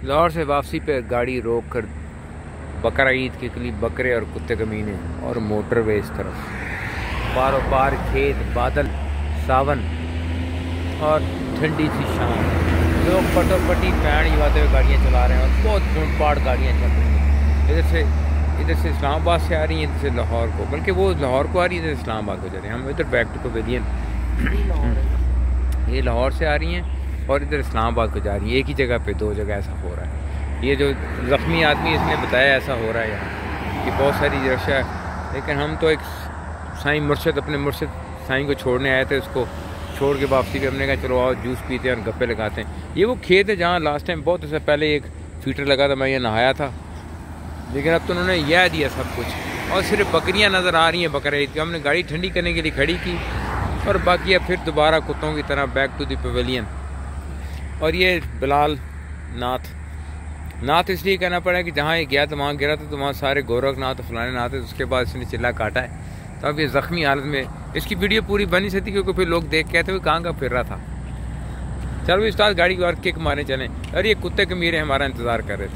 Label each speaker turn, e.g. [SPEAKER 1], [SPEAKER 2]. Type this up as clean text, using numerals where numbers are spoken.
[SPEAKER 1] लाहौर से वापसी पे गाड़ी रोक कर बकरा ईद के लिए बकरे और कुत्ते कमीने और मोटरवे इस तरफ पारो पार खेत बादल सावन और ठंडी सी शाम। लोग पटोपटी पैड़ हिलाते हुए गाड़ियाँ चला रहे हैं और बहुत फूट गाड़ियाँ चल रही हैं। इधर से इस्लामाबाद से आ रही हैं, इधर से लाहौर को, बल्कि वो लाहौर को आ रही है, इधर इस्लामाबाद को जा रहे हैं। हम इधर बैक टू पवेलियन, ये लाहौर से आ रही हैं और इधर इस्लामाबाद को जा रही हैं। एक ही जगह पे दो जगह ऐसा हो रहा है। ये जो ज़ख्मी आदमी इसने बताया ऐसा हो रहा है यहाँ कि बहुत सारी रश है, लेकिन हम तो एक साईं मुर्शद अपने मुर्शद साईं को छोड़ने आए थे। उसको छोड़ के वापसी पे हमने कहा चलो आओ जूस पीते हैं और गप्पे लगाते हैं। ये वो खेत है जहाँ लास्ट टाइम बहुत उससे पहले एक फीटर लगा था, मैं ये नहाया था, लेकिन अब तो उन्होंने यह दिया सब कुछ और सिर्फ बकरियां नज़र आ रही हैं। बकरे ईद की हमने गाड़ी ठंडी करने के लिए खड़ी की और बाकी अब फिर दोबारा कुत्तों की तरह बैक टू द पवेलियन। और ये बिलाल नाथ इसलिए कहना पड़ा कि जहाँ ये गया तो वहाँ गिरा था, तो वहाँ सारे गोरखनाथ फलाने नाथ है, उसके बाद इसने चिल्ला काटा है। तो अब ये ज़ख्मी हालत में, इसकी वीडियो पूरी बनी सकती क्योंकि फिर लोग देख कहते हुए कहाँ का फिर रहा था। चलो उस्ताद गाड़ी को और किक मारने चलें। और ये कुत्ते कमीरे हमारा इंतज़ार कर रहे थे।